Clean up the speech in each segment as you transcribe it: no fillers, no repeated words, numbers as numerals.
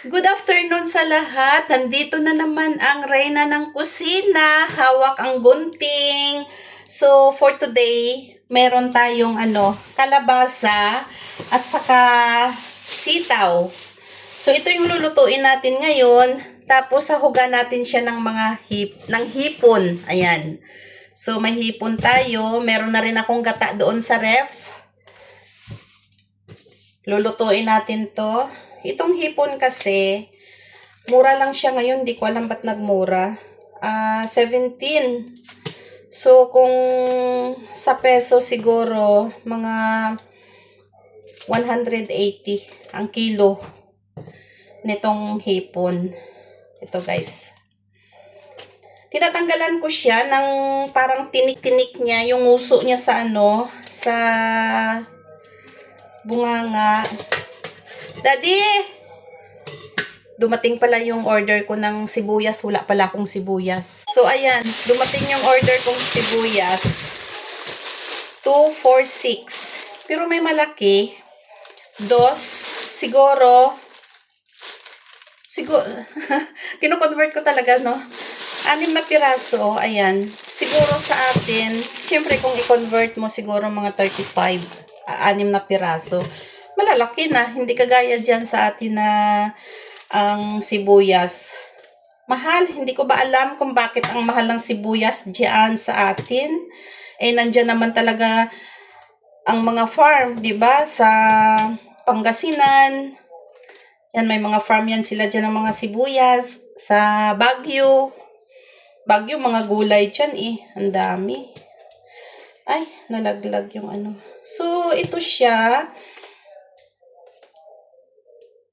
Good afternoon sa lahat. Nandito na naman ang Reyna ng kusina. Hawak ang gunting. So, for today, meron tayong kalabasa at saka sitaw. So, ito yung lulutuin natin ngayon. Tapos, sahugan natin siya ng ng hipon. Ayan. So, may hipon tayo. Meron na rin akong gata doon sa ref. Lulutuin natin to. Itong hipon kasi, mura lang siya ngayon. Di ko alam ba't nagmura. 17. So, kung sa peso siguro, mga 180 ang kilo nitong hipon. Ito guys. Tinatanggalan ko siya ng parang tinik-tinik niya, yung uso niya sa sa bunganga. Daddy! Dumating pala yung order ko ng sibuyas. Wala pala akong sibuyas. So, ayan. Dumating yung order kong sibuyas. 246. Pero may malaki. Siguro, kino-convert ko talaga, no? 6 na piraso. Ayan. Siguro sa atin, syempre kung i-convert mo, siguro mga 35. 6 na piraso. Malalaki na. Hindi kagaya dyan sa atin na ang sibuyas. Mahal. Hindi ko ba alam kung bakit ang mahal ng sibuyas dyan sa atin. Nandyan naman talaga ang mga farm, di ba? Sa Pangasinan. Yan, may mga farm yan sila dyan ng mga sibuyas. Sa Baguio. Baguio, mga gulay dyan Ang dami. Ay, nalaglag yung So, ito siya.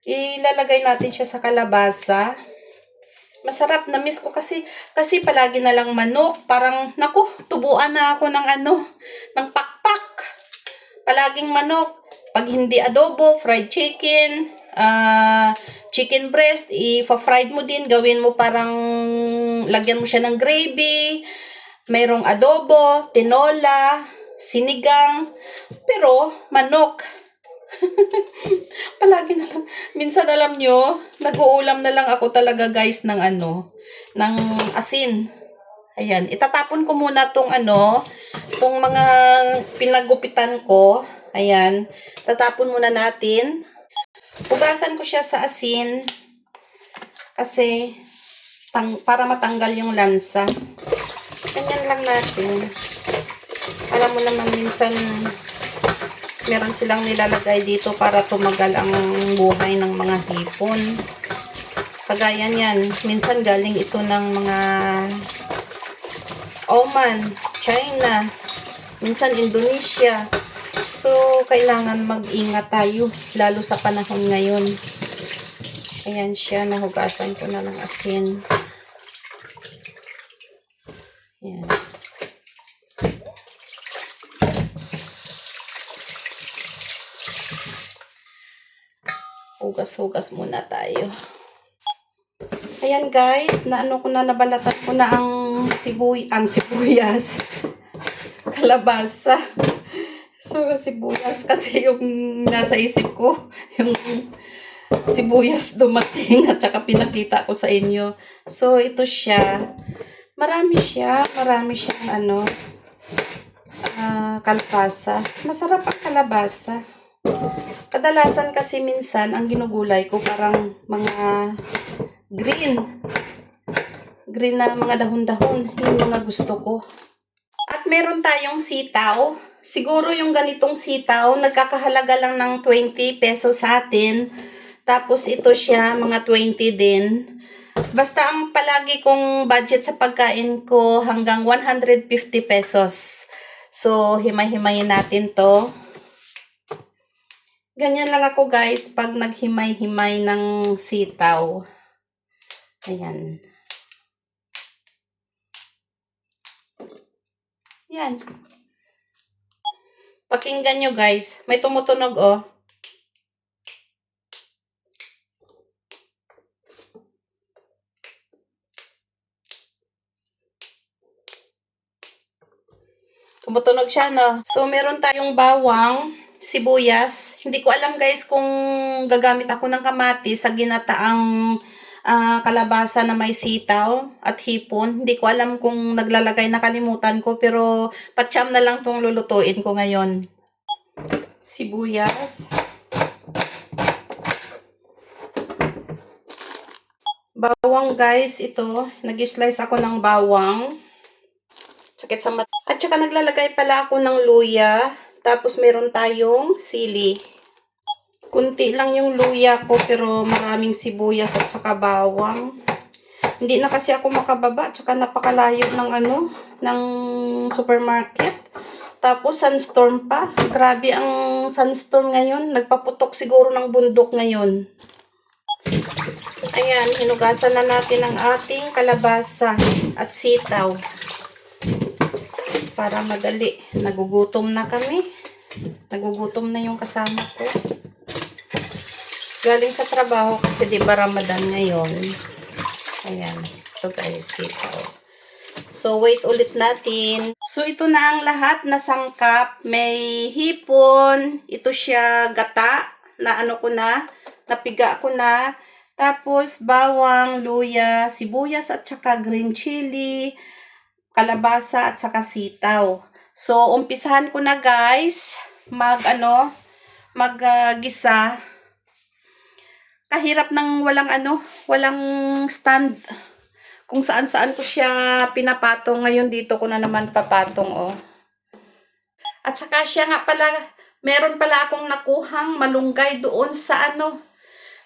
Ilalagay natin siya sa kalabasa. Masarap, na-miss ko kasi palagi na lang manok. Parang, naku, tubuan na ako ng ng pakpak. Palaging manok. Pag hindi adobo, fried chicken, chicken breast, ipa-fried mo din, gawin mo parang, lagyan mo siya ng gravy, mayroong adobo, tinola, sinigang, pero manok. Palagi na lang. Minsan alam nyo, nag-uulam na lang ako talaga guys ng ng asin. Ayan, itatapon ko muna tong tong mga pinagupitan ko. Ayan, tatapon muna natin. Hugasan ko siya sa asin kasi para matanggal yung lansa. Ganyan lang natin. Alam mo naman minsan meron silang nilalagay dito para tumagal ang buhay ng mga hipon. Kagaya niyan, minsan galing ito ng mga Oman, China, minsan Indonesia. So, kailangan mag-ingat tayo, lalo sa panahon ngayon. Ayan siya, nahugasan ko na ng asin. Ayan. Hugas-hugas muna tayo. Ayan guys, nabalatan ko na ang sibuyas. Kalabasa. So, sibuyas kasi yung nasa isip ko, yung sibuyas dumating at saka pinakita ko sa inyo. So, ito siya. Marami siyang kalabasa. Masarap ang kalabasa. Kadalasan kasi minsan, ang ginugulay ko parang mga green na mga dahon-dahon. Yung mga gusto ko. At meron tayong sitaw. Siguro yung ganitong sitaw, nagkakahalaga lang ng 20 pesos sa atin. Tapos ito siya, mga 20 din. Basta ang palagi kong budget sa pagkain ko hanggang 150 pesos. So, himay-himayin natin to. Ganyan lang ako guys pag naghimay-himay ng sitaw. Ayan. Yan. Pakinggan nyo guys. May tumutunog Tumutunog siya, no? So, meron tayong bawang. sibuyas. Hindi ko alam guys kung gagamit ako ng kamatis sa ginataang kalabasa na may sitaw at hipon. Hindi ko alam kung naglalagay, nakalimutan ko, pero patsyam na lang tong lulutuin ko ngayon. Sibuyas. Bawang guys, ito. Nag-slice ako ng bawang. Sakit sa mata. At saka naglalagay pala ako ng luya. Tapos meron tayong sili. Kunti lang yung luya ko pero maraming sibuyas at saka bawang. Hindi na kasi ako makababa. At saka napakalayo ng supermarket. Tapos sunstorm pa. Grabe ang sunstorm ngayon. Nagpaputok siguro ng bundok ngayon. Ayan, hinugasan na natin ang ating kalabasa at sitaw. Para madali. Nagugutom na kami. Nagugutom na yung kasama ko. Galing sa trabaho kasi di ba Ramadan ngayon. Ayan. Ito guys, sitaw. So, wait ulit natin. So, ito na ang lahat na sangkap. May hipon. Ito siya gata. Na napiga ko na. Tapos, bawang, luya, sibuyas at saka green chili, kalabasa at saka sitaw. So, umpisahan ko na guys, maggisa. Kahirap ng walang stand. Kung saan-saan ko siya pinapatong. Ngayon dito ko na naman papatong, oh. At saka siya nga pala, meron pala akong nakuhang malunggay doon sa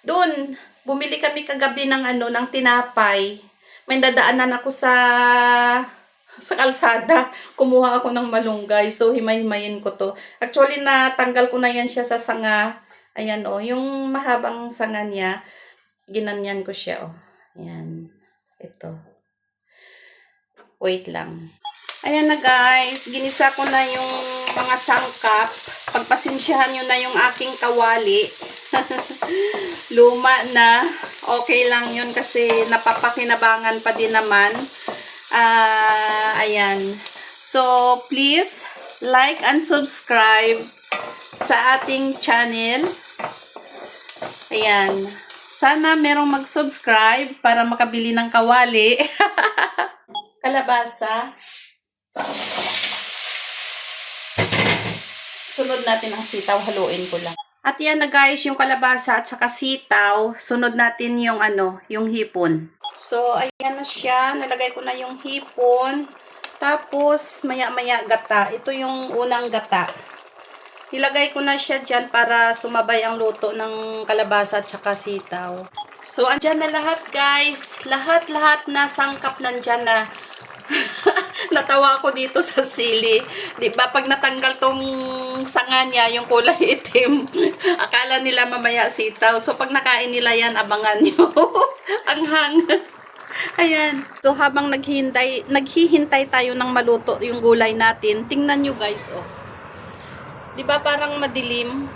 doon. Bumili kami kagabi ng tinapay. May dadaanan ako sa kalsada. Kumuha ako ng malunggay. So, himay-himayin ko to. Actually, natanggal ko na yan siya sa sanga. Ayan, oh. Yung mahabang sanga niya, ginanyan ko siya, oh. Ayan. Ito. Wait lang. Ayan na guys. Ginisa ko na yung mga sangkap. Pagpasensyahan nyo na yung aking kawali. Luma na. Okay lang yun kasi napapakinabangan pa din naman. Ayan. So, please like and subscribe sa ating channel. Ayan. Sana merong mag-subscribe para makabili ng kawali. Kalabasa. Sunod natin ang sitaw. Haluin ko lang. At yan na guys, yung kalabasa at saka sitaw, sunod natin yung yung hipon. So, ayan na siya. Nalagay ko na yung hipon. Tapos, maya-maya gata. Ito yung unang gata. Nilagay ko na siya dyan para sumabay ang luto ng kalabasa at saka sitaw. So, andyan na lahat guys. Lahat na sangkap nandyan na. Natawa ako dito sa sili. Di ba pag natanggal tong sanga niya, yung kulay itim, akala nila mamaya sitaw. So pag nakain nila yan, abangan nyo. Ang hang. Ayan. So habang naghihintay tayo ng maluto yung gulay natin, tingnan nyo guys, oh. Di ba parang madilim?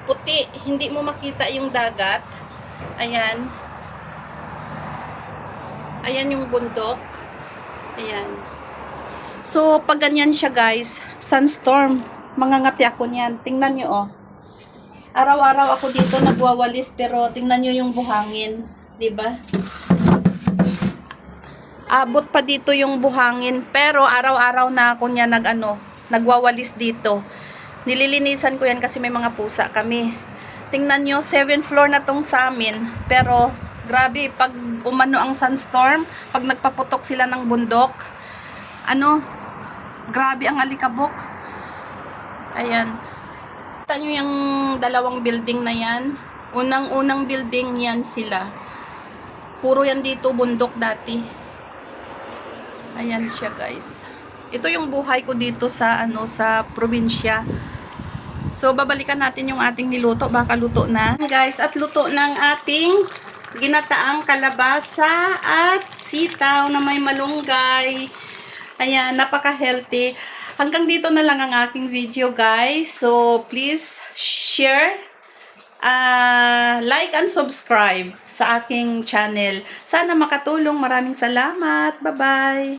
Puti. Hindi mo makita yung dagat. Ayan. Ayan yung bundok. Ayan. So, pag ganyan siya guys, sunstorm, mangangati ako niyan. Tingnan nyo, oh. Araw-araw ako dito nagwawalis, pero tingnan nyo yung buhangin. Diba? Abot pa dito yung buhangin, pero araw-araw na ako niya nagwawalis dito. Nililinisan ko yan kasi may mga pusa kami. Tingnan nyo, 7th floor na tong sa amin, pero grabe, pag ang sunstorm, pag nagpaputok sila ng bundok, grabe ang alikabok. Ayan. Kita nyo yung dalawang building na yan. Unang-unang building yan sila. Puro yan dito, bundok dati. Ayan siya guys. Ito yung buhay ko dito sa sa probinsya. So, babalikan natin yung ating niluto. Baka luto na. Guys, at luto ng ating ginataang kalabasa at sitaw na may malunggay. Ayan, napaka-healthy. Hanggang dito na lang ang aking video, guys. So, please share, like and subscribe sa aking channel. Sana makatulong. Maraming salamat. Bye-bye.